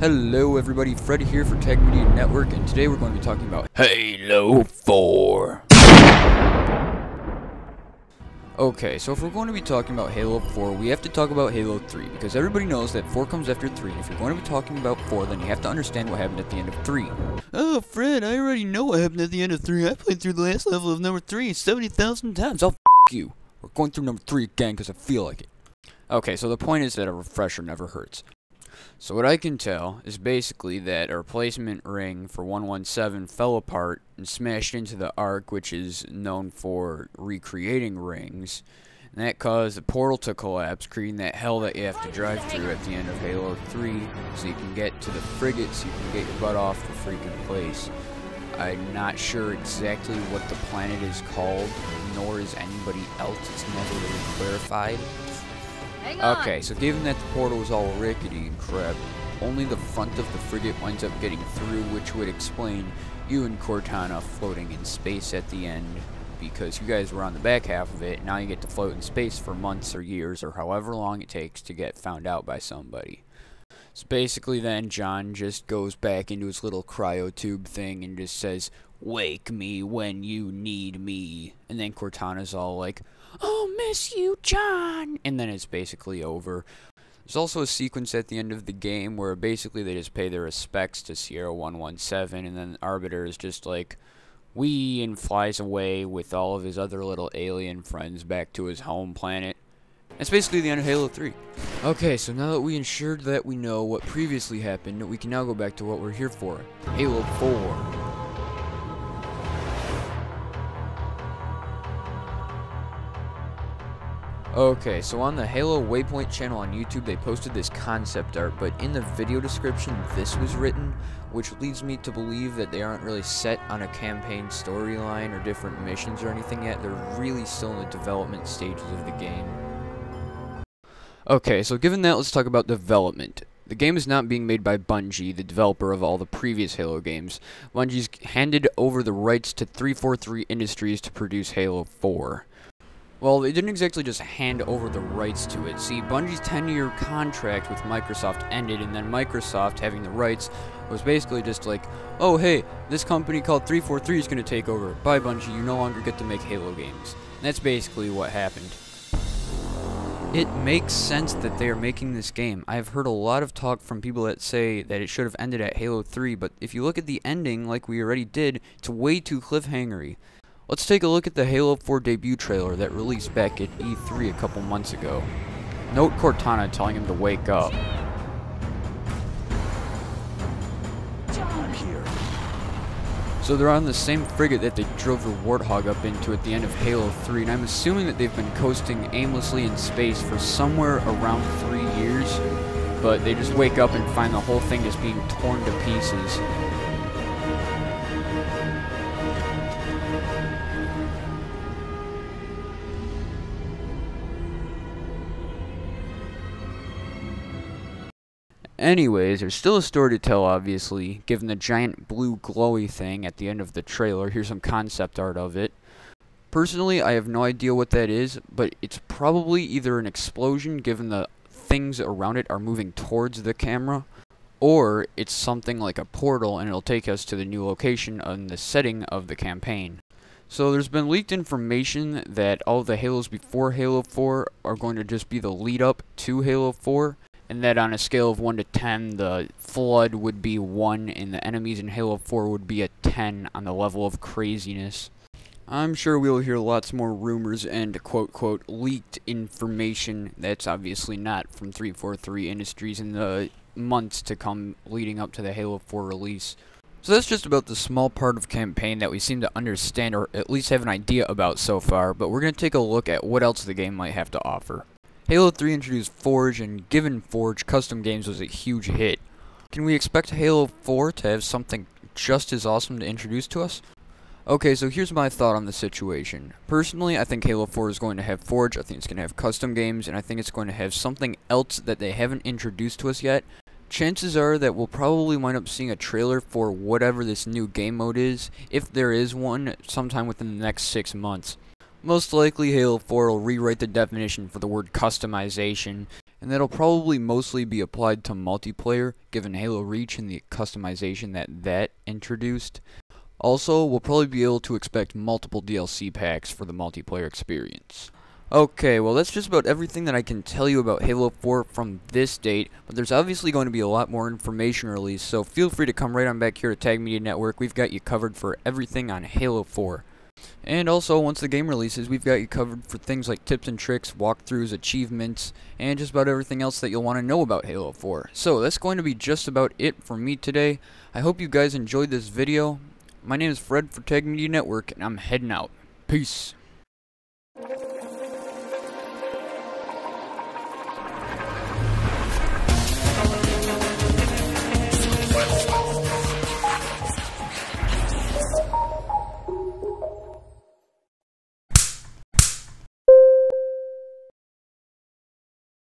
Hello everybody, Fred here for Tag Media Network, and today we're going to be talking about Halo 4. Okay, so if we're going to be talking about Halo 4, we have to talk about Halo 3, because everybody knows that 4 comes after 3, and if you're going to be talking about 4, then you have to understand what happened at the end of 3. Oh, Fred, I already know what happened at the end of 3. I played through the last level of number 3 70,000 times. Oh, f*** you. We're going through number 3 again because I feel like it. Okay, so the point is that a refresher never hurts. So what I can tell is basically that a replacement ring for 117 fell apart and smashed into the Ark, which is known for recreating rings, and that caused the portal to collapse, creating that hell that you have to drive through at the end of Halo 3 so you can get to the frigate, so you can get your butt off the freaking place. I'm not sure exactly what the planet is called, nor is anybody else. It's never really clarified. Okay, so given that the portal was all rickety and crap, only the front of the frigate winds up getting through, which would explain you and Cortana floating in space at the end, because you guys were on the back half of it, and now you get to float in space for months or years, or however long it takes to get found out by somebody. So basically then, John just goes back into his little cryotube thing and just says, "Wake me when you need me." And then Cortana's all like, "Oh, miss you, John." And then it's basically over. There's also a sequence at the end of the game where basically they just pay their respects to Sierra 117, and then Arbiter is just like, "We," and flies away with all of his other little alien friends back to his home planet. That's basically the end of Halo 3. Okay, so now that we ensured that we know what previously happened, we can now go back to what we're here for. Halo 4. Okay, so on the Halo Waypoint channel on YouTube, they posted this concept art, but in the video description, this was written, which leads me to believe that they aren't really set on a campaign storyline or different missions or anything yet. They're really still in the development stages of the game. Okay, so given that, let's talk about development. The game is not being made by Bungie, the developer of all the previous Halo games. Bungie's handed over the rights to 343 Industries to produce Halo 4. Well, they didn't exactly just hand over the rights to it. See, Bungie's 10-year contract with Microsoft ended, and then Microsoft, having the rights, was basically just like, "Oh, hey, this company called 343 is going to take over. Bye, Bungie, you no longer get to make Halo games." And that's basically what happened. It makes sense that they are making this game. I've heard a lot of talk from people that say that it should have ended at Halo 3, but if you look at the ending, like we already did, it's way too cliffhangery. Let's take a look at the Halo 4 debut trailer that released back at E3 a couple months ago. Note Cortana telling him to wake up. I'm here. So they're on the same frigate that they drove the Warthog up into at the end of Halo 3, and I'm assuming that they've been coasting aimlessly in space for somewhere around 3 years, but they just wake up and find the whole thing just being torn to pieces. Anyways, there's still a story to tell, obviously, given the giant blue glowy thing at the end of the trailer. Here's some concept art of it. Personally, I have no idea what that is, but it's probably either an explosion, given the things around it are moving towards the camera, or it's something like a portal, and it'll take us to the new location on the setting of the campaign. So there's been leaked information that all of the Halos before Halo 4 are going to just be the lead-up to Halo 4, and that on a scale of 1 to 10, the Flood would be 1, and the enemies in Halo 4 would be a 10 on the level of craziness. I'm sure we'll hear lots more rumors and quote-quote leaked information that's obviously not from 343 Industries in the months to come leading up to the Halo 4 release. So that's just about the small part of campaign that we seem to understand or at least have an idea about so far, but we're going to take a look at what else the game might have to offer. Halo 3 introduced Forge, and given Forge, custom games was a huge hit. Can we expect Halo 4 to have something just as awesome to introduce to us? Okay, so here's my thought on the situation. Personally, I think Halo 4 is going to have Forge, I think it's going to have custom games, and I think it's going to have something else that they haven't introduced to us yet. Chances are that we'll probably wind up seeing a trailer for whatever this new game mode is, if there is one, sometime within the next 6 months. Most likely, Halo 4 will rewrite the definition for the word customization, and that'll probably mostly be applied to multiplayer, given Halo Reach and the customization that introduced. Also, we'll probably be able to expect multiple DLC packs for the multiplayer experience. Okay, well that's just about everything that I can tell you about Halo 4 from this date, but there's obviously going to be a lot more information released, so feel free to come right on back here to Tag Media Network. We've got you covered for everything on Halo 4. And also, once the game releases, we've got you covered for things like tips and tricks, walkthroughs, achievements, and just about everything else that you'll want to know about Halo 4. So that's going to be just about it for me today. I hope you guys enjoyed this video. My name is Fred for Tag Media Network, and I'm heading out. Peace.